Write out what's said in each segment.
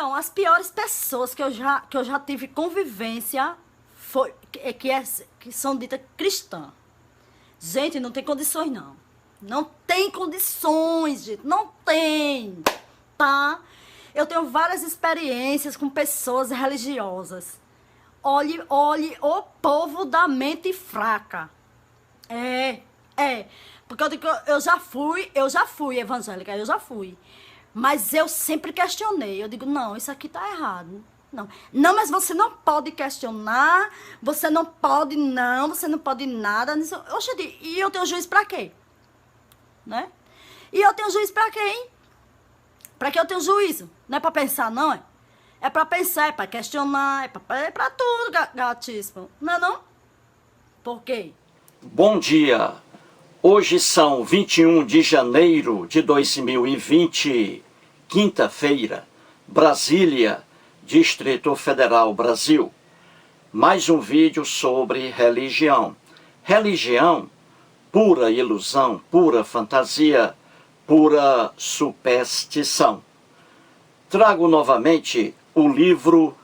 Então, as piores pessoas que eu já tive convivência que são ditas cristãs. Gente, não tem condições, não. Não tem condições, gente. Não tem, tá? Eu tenho várias experiências com pessoas religiosas. Olhe o povo da mente fraca. É. Porque eu digo, eu já fui evangélica, eu já fui. Mas eu sempre questionei. Eu digo, não, isso aqui tá errado. Não, mas você não pode questionar, você não pode nada. Oxe, e eu tenho juiz pra quê? Né? E eu tenho juiz pra quê, hein? Pra que eu tenho juízo? Não é pra pensar, não, é? É pra pensar, é pra questionar, é pra tudo, gatíssimo. Não é não? Por quê? Bom dia! Hoje são 21 de janeiro de 2020, quinta-feira, Brasília, Distrito Federal, Brasil. Mais um vídeo sobre religião. Religião, pura ilusão, pura fantasia, pura superstição. Trago novamente o livro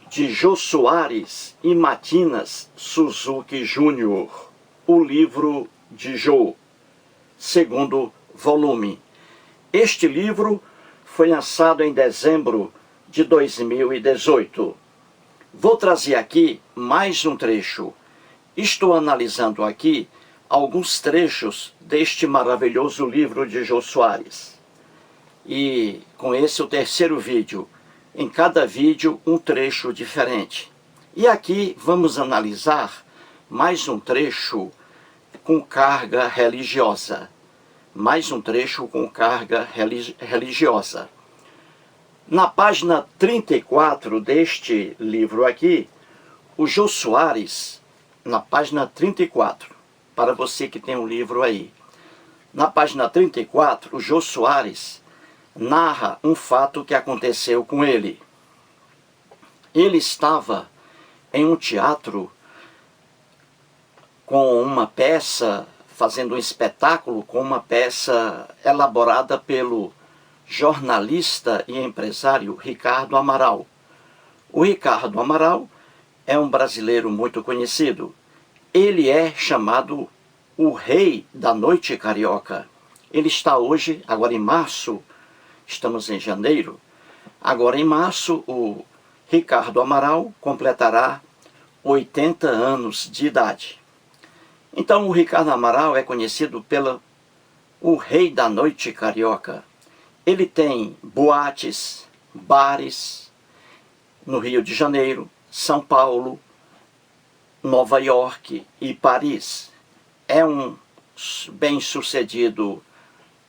de Jô Soares e Matinas Suzuki Júnior, o livro de Jô, segundo volume. Este livro foi lançado em dezembro de 2018. Vou trazer aqui mais um trecho. Estou analisando aqui alguns trechos deste maravilhoso livro de Jô Soares. E com esse o terceiro vídeo. Em cada vídeo um trecho diferente. E aqui vamos analisar mais um trecho com carga religiosa. Mais um trecho com carga religiosa. Na página 34 deste livro aqui, o Jô Soares, na página 34, para você que tem um livro aí, na página 34, o Jô Soares narra um fato que aconteceu com ele. Ele estava em um teatro com uma peça, fazendo um espetáculo com uma peça elaborada pelo jornalista e empresário Ricardo Amaral. O Ricardo Amaral é um brasileiro muito conhecido. Ele é chamado o rei da noite carioca. Ele está hoje, agora em março, estamos em janeiro, agora em março o Ricardo Amaral completará 80 anos de idade. Então o Ricardo Amaral é conhecido pelo o rei da noite carioca. Ele tem boates, bares no Rio de Janeiro, São Paulo, Nova York e Paris. É um bem-sucedido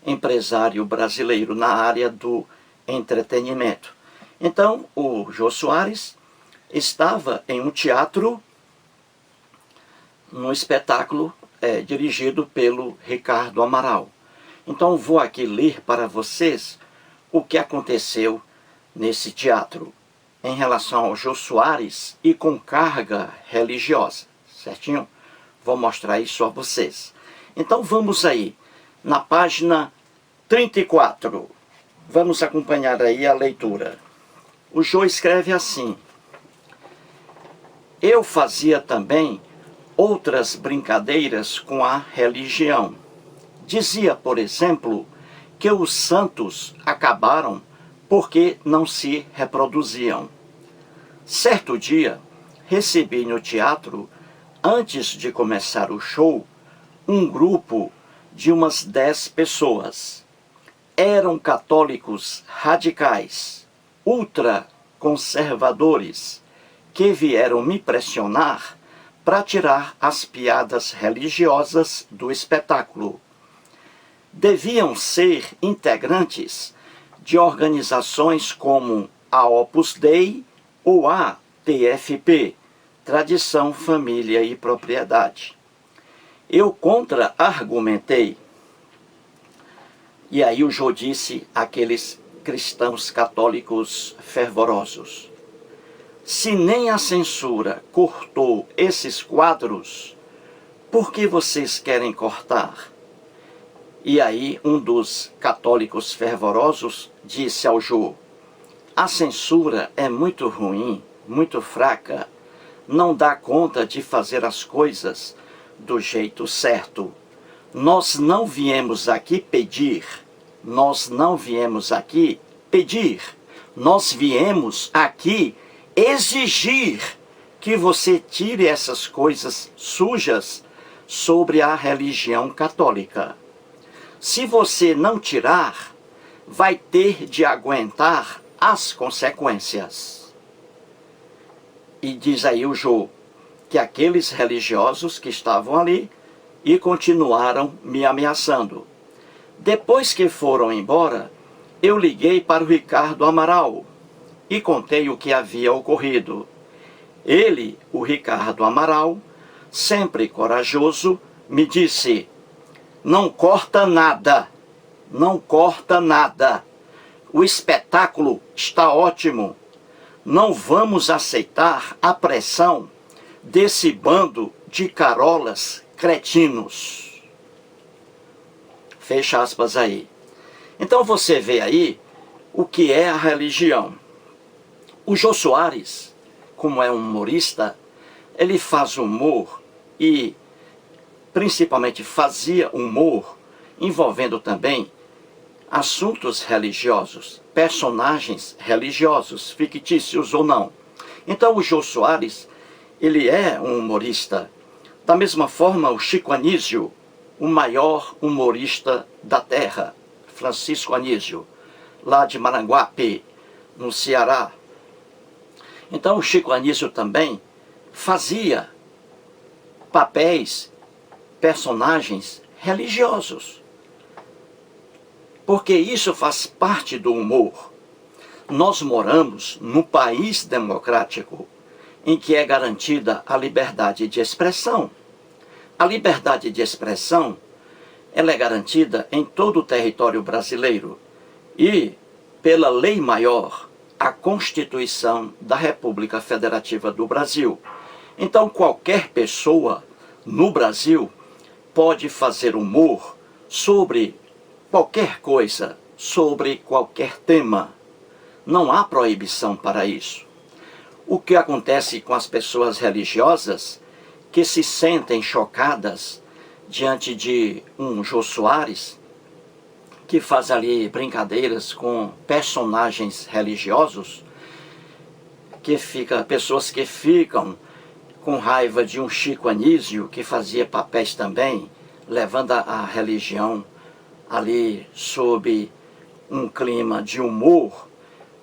empresário brasileiro na área do entretenimento. Então, o Jô Soares estava em um teatro, num espetáculo dirigido pelo Ricardo Amaral. Então, vou aqui ler para vocês o que aconteceu nesse teatro em relação ao Jô Soares e com carga religiosa, certinho? Vou mostrar isso a vocês. Então, vamos aí, na página 34. Vamos acompanhar aí a leitura. O Jô escreve assim: eu fazia também outras brincadeiras com a religião. Dizia, por exemplo, que os santos acabaram porque não se reproduziam. Certo dia, recebi no teatro, antes de começar o show, um grupo de umas 10 pessoas. Eram católicos radicais, ultraconservadores, que vieram me pressionar para tirar as piadas religiosas do espetáculo. Deviam ser integrantes de organizações como a Opus Dei ou a TFP, Tradição, Família e Propriedade. Eu contra-argumentei. E aí o Jô disse àqueles cristãos católicos fervorosos: se nem a censura cortou esses quadros, por que vocês querem cortar? E aí um dos católicos fervorosos disse ao Jô: A censura é muito ruim, muito fraca, não dá conta de fazer as coisas do jeito certo. Nós não viemos aqui pedir, nós não viemos aqui pedir, nós viemos aqui exigir que você tire essas coisas sujas sobre a religião católica. Se você não tirar, vai ter de aguentar as consequências. E diz aí o Jô, que aqueles religiosos que estavam ali e continuaram me ameaçando. Depois que foram embora, eu liguei para o Ricardo Amaral e contei o que havia ocorrido. Ele, o Ricardo Amaral, sempre corajoso, me disse: não corta nada, não corta nada. O espetáculo está ótimo. Não vamos aceitar a pressão desse bando de carolas cretinos. Fecha aspas aí. Então você vê aí o que é a religião. O Jô Soares, como é um humorista, ele faz humor e principalmente fazia humor envolvendo também assuntos religiosos, personagens religiosos, fictícios ou não. Então o Jô Soares, ele é um humorista. Da mesma forma, o Chico Anísio, o maior humorista da terra, Francisco Anísio, lá de Maranguape, no Ceará. Então o Chico Anísio também fazia papéis, personagens religiosos. Porque isso faz parte do humor. Nós moramos num país democrático em que é garantida a liberdade de expressão. A liberdade de expressão, ela é garantida em todo o território brasileiro e pela lei maior, a Constituição da República Federativa do Brasil. Então qualquer pessoa no Brasil pode fazer humor sobre qualquer coisa, sobre qualquer tema. Não há proibição para isso. O que acontece com as pessoas religiosas que se sentem chocadas diante de um Jô Soares, que faz ali brincadeiras com personagens religiosos, pessoas que ficam com raiva de um Chico Anísio, que fazia papéis também, levando a religião ali sob um clima de humor.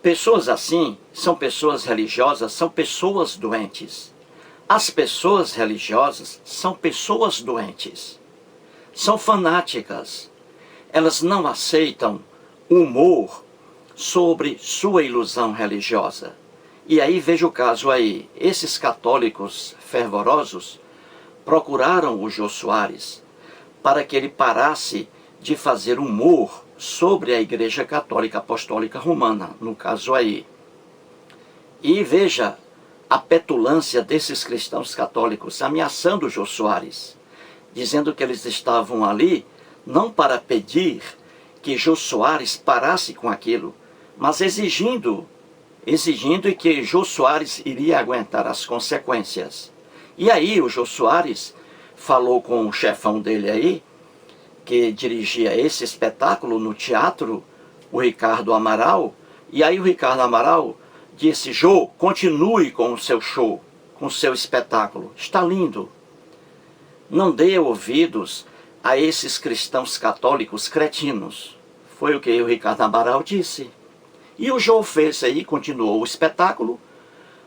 Pessoas assim são pessoas religiosas, são pessoas doentes. As pessoas religiosas são pessoas doentes, são fanáticas. Elas não aceitam humor sobre sua ilusão religiosa. E aí veja o caso aí, esses católicos fervorosos procuraram o Jô Soares para que ele parasse de fazer humor sobre a Igreja Católica Apostólica Romana, no caso aí. E veja a petulância desses cristãos católicos ameaçando o Jô Soares, dizendo que eles estavam ali não para pedir que Jô Soares parasse com aquilo, mas exigindo e que Jô Soares iria aguentar as consequências. E aí o Jô Soares falou com o chefão dele aí, que dirigia esse espetáculo no teatro, o Ricardo Amaral, e aí o Ricardo Amaral disse: Jô, continue com o seu show, com o seu espetáculo, está lindo. Não dê ouvidos a esses cristãos católicos cretinos. Foi o que o Ricardo Amaral disse. E o Jô fez aí, continuou o espetáculo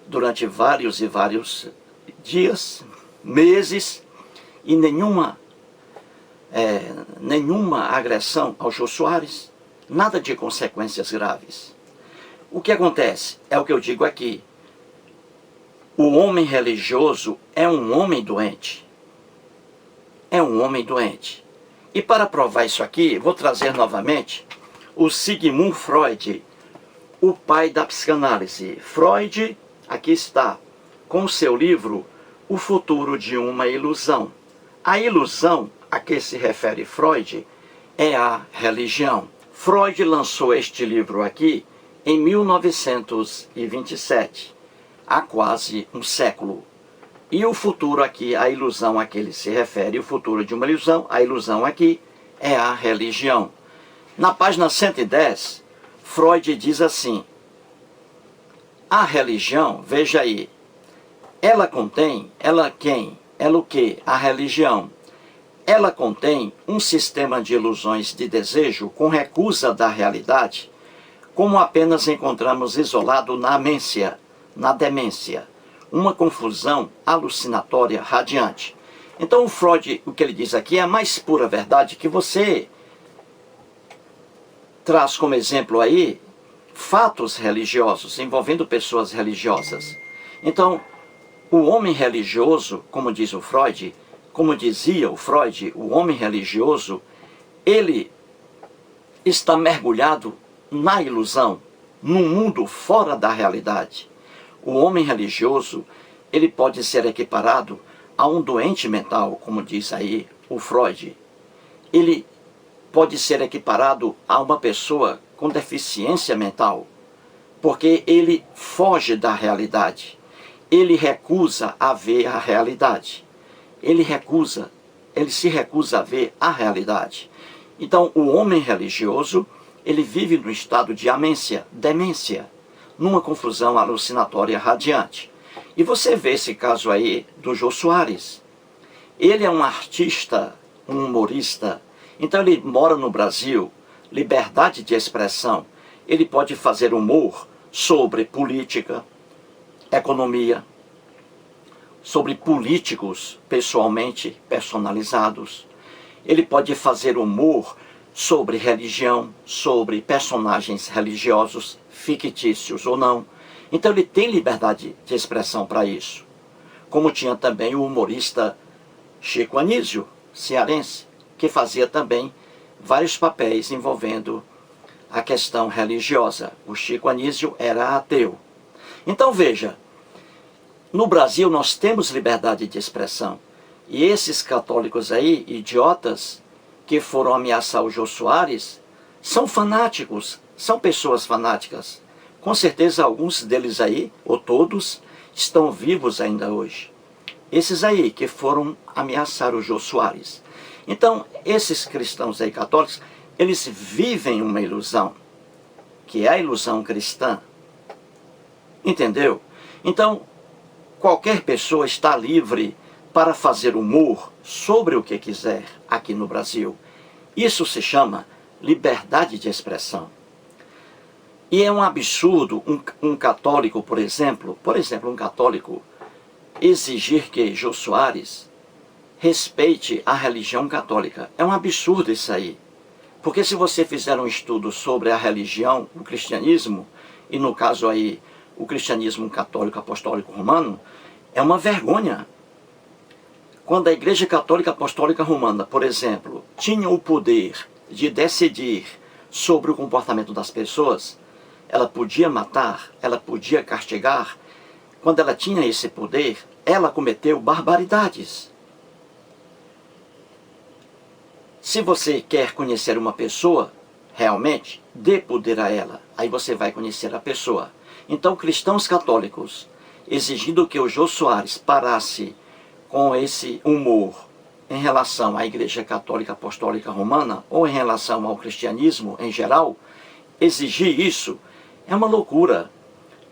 durante vários e vários dias, meses, e nenhuma agressão ao Jô Soares, nada de consequências graves. O que acontece? É o que eu digo aqui. O homem religioso é um homem doente. É um homem doente. E para provar isso aqui, vou trazer novamente o Sigmund Freud, o pai da psicanálise. Freud, aqui está, com o seu livro O Futuro de uma Ilusão. A ilusão a que se refere Freud é a religião. Freud lançou este livro aqui em 1927, há quase um século. E o futuro aqui, a ilusão a que ele se refere, o futuro de uma ilusão, a ilusão aqui é a religião. Na página 110, Freud diz assim: a religião, veja aí, ela contém, ela quem? Ela o que? A religião. Ela contém um sistema de ilusões de desejo com recusa da realidade, como apenas encontramos isolado na demência, uma confusão alucinatória radiante. Então o Freud, o que ele diz aqui é a mais pura verdade, que você traz como exemplo aí fatos religiosos, envolvendo pessoas religiosas. Então, o homem religioso, como diz o Freud, como dizia o Freud, o homem religioso, ele está mergulhado na ilusão, num mundo fora da realidade. O homem religioso, ele pode ser equiparado a um doente mental, como diz aí o Freud. Ele pode ser equiparado a uma pessoa com deficiência mental, porque ele foge da realidade. Ele recusa a ver a realidade. Ele se recusa a ver a realidade. Então, o homem religioso, ele vive no estado de demência, numa confusão alucinatória radiante. E você vê esse caso aí do Jô Soares. Ele é um artista, um humorista, então ele mora no Brasil, liberdade de expressão. Ele pode fazer humor sobre política, economia, sobre políticos pessoalmente personalizados. Ele pode fazer humor sobre religião, sobre personagens religiosos, fictícios ou não. Então ele tem liberdade de expressão para isso. Como tinha também o humorista Chico Anísio, cearense, que fazia também vários papéis envolvendo a questão religiosa. O Chico Anísio era ateu. Então veja, no Brasil nós temos liberdade de expressão. E esses católicos aí, idiotas, que foram ameaçar o Jô Soares, são fanáticos, são pessoas fanáticas. Com certeza alguns deles aí, ou todos, estão vivos ainda hoje. Esses aí que foram ameaçar o Jô Soares. Então, esses cristãos aí católicos, eles vivem uma ilusão, que é a ilusão cristã. Entendeu? Então, qualquer pessoa está livre para fazer humor sobre o que quiser aqui no Brasil. Isso se chama liberdade de expressão. E é um absurdo um católico, por exemplo, um católico exigir que Jô Soares respeite a religião católica. É um absurdo isso aí. Porque se você fizer um estudo sobre a religião, o cristianismo, e no caso aí o cristianismo católico apostólico romano, é uma vergonha. Quando a Igreja Católica Apostólica Romana, por exemplo, tinha o poder de decidir sobre o comportamento das pessoas, ela podia matar, ela podia castigar. Quando ela tinha esse poder, ela cometeu barbaridades. Se você quer conhecer uma pessoa, realmente, dê poder a ela. Aí você vai conhecer a pessoa. Então, cristãos católicos, exigindo que o Jô Soares parasse com esse humor em relação à Igreja Católica Apostólica Romana, ou em relação ao cristianismo em geral, exigir isso é uma loucura,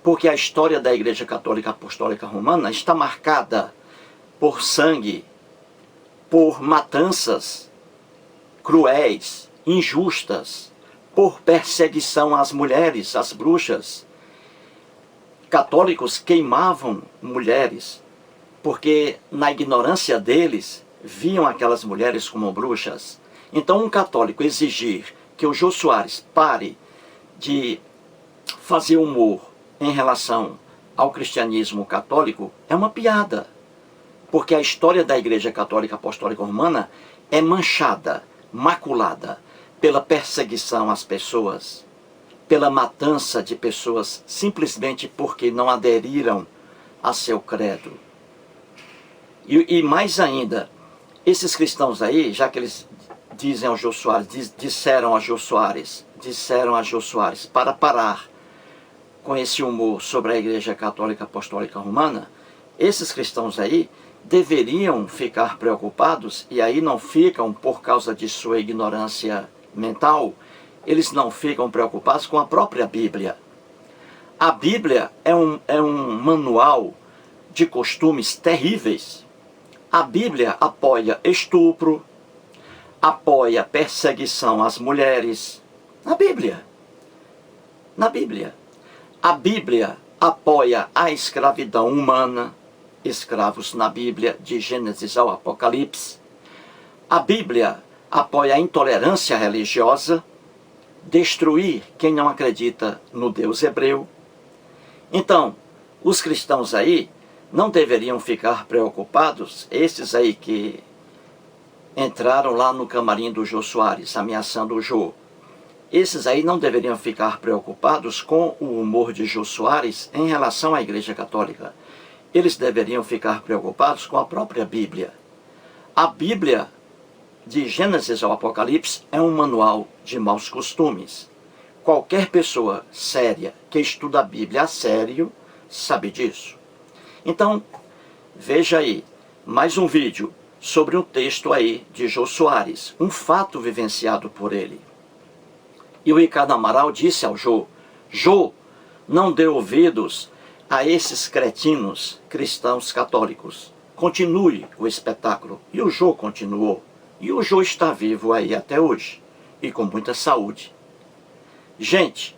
porque a história da Igreja Católica Apostólica Romana está marcada por sangue, por matanças cruéis, injustas, por perseguição às mulheres, às bruxas. Católicos queimavam mulheres, porque na ignorância deles, viam aquelas mulheres como bruxas. Então um católico exigir que o Jô Soares pare de fazer humor em relação ao cristianismo católico é uma piada. Porque a história da Igreja Católica Apostólica Romana é manchada, maculada pela perseguição às pessoas, pela matança de pessoas simplesmente porque não aderiram a seu credo. E mais ainda, esses cristãos aí, já que eles dizem ao Jô Soares, disseram a Jô Soares para parar com esse humor sobre a Igreja Católica Apostólica Romana, esses cristãos aí deveriam ficar preocupados, e aí não ficam por causa de sua ignorância mental, eles não ficam preocupados com a própria Bíblia. A Bíblia é um manual de costumes terríveis. A Bíblia apoia estupro, apoia perseguição às mulheres. Na Bíblia. A Bíblia apoia a escravidão humana, escravos na Bíblia, de Gênesis ao Apocalipse. A Bíblia apoia a intolerância religiosa, destruir quem não acredita no Deus hebreu. Então, os cristãos aí não deveriam ficar preocupados, esses aí que entraram lá no camarim do Jô Soares, ameaçando o Jô. Esses aí não deveriam ficar preocupados com o humor de Jô Soares em relação à Igreja Católica. Eles deveriam ficar preocupados com a própria Bíblia. A Bíblia, de Gênesis ao Apocalipse, é um manual de maus costumes. Qualquer pessoa séria que estuda a Bíblia a sério sabe disso. Então, veja aí, mais um vídeo sobre um texto aí de Jô Soares, um fato vivenciado por ele. E o Ricardo Amaral disse ao Jô: Jô, não dê ouvidos a esses cretinos cristãos católicos. Continue o espetáculo. E o Jô continuou. E o Jô está vivo aí até hoje. E com muita saúde. Gente,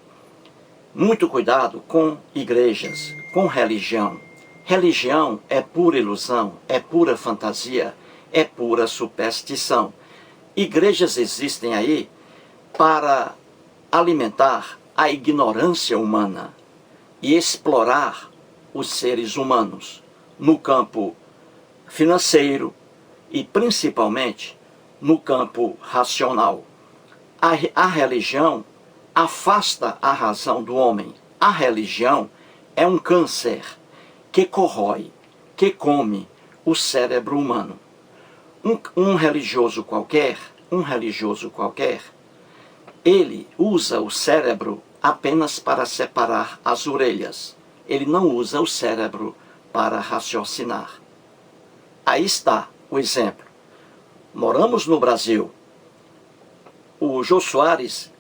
muito cuidado com igrejas, com religião. Religião é pura ilusão, é pura fantasia, é pura superstição. Igrejas existem aí para alimentar a ignorância humana e explorar os seres humanos no campo financeiro e principalmente no campo racional. A religião afasta a razão do homem. A religião é um câncer que corrói, que come o cérebro humano. Um religioso qualquer, ele usa o cérebro apenas para separar as orelhas. Ele não usa o cérebro para raciocinar. Aí está o exemplo. Moramos no Brasil. O Jô Soares,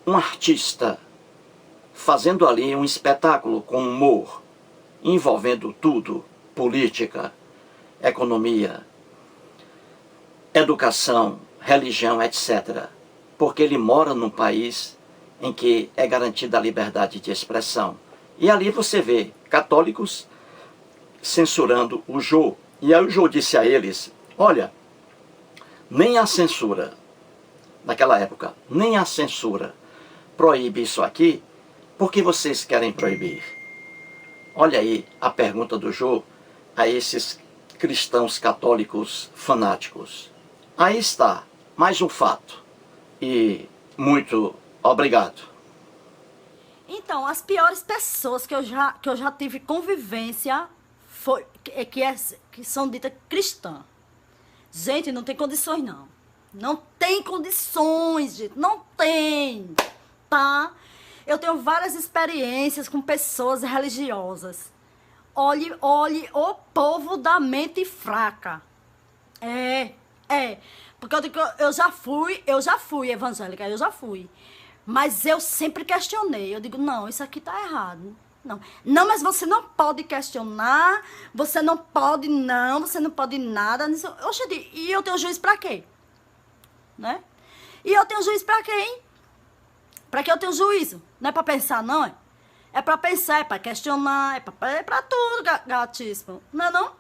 um artista, fazendo ali um espetáculo com humor, envolvendo tudo, política, economia, educação, religião, etc. Porque ele mora num país em que é garantida a liberdade de expressão. E ali você vê católicos censurando o Jô. E aí o Jô disse a eles: olha, nem a censura, naquela época, nem a censura proíbe isso aqui, porque vocês querem proibir. Olha aí a pergunta do Jô a esses cristãos católicos fanáticos. Aí está, mais um fato. E muito obrigado. Então, as piores pessoas que eu já tive convivência que são ditas cristãs. Gente, não tem condições, não. Não tem condições, gente. Não tem, tá? Eu tenho várias experiências com pessoas religiosas. Olhe o povo da mente fraca. Porque eu digo, eu já fui evangélica, eu já fui. Mas eu sempre questionei. Eu digo, não, isso aqui tá errado. Não, mas você não pode questionar, você não pode nada. Oxe, e eu tenho juiz pra quê? Né? E eu tenho juiz pra quê, hein? Pra que eu tenho juízo? Não é pra pensar, não, é? É pra pensar, é pra questionar, é pra tudo, gatíssimo. Não é não?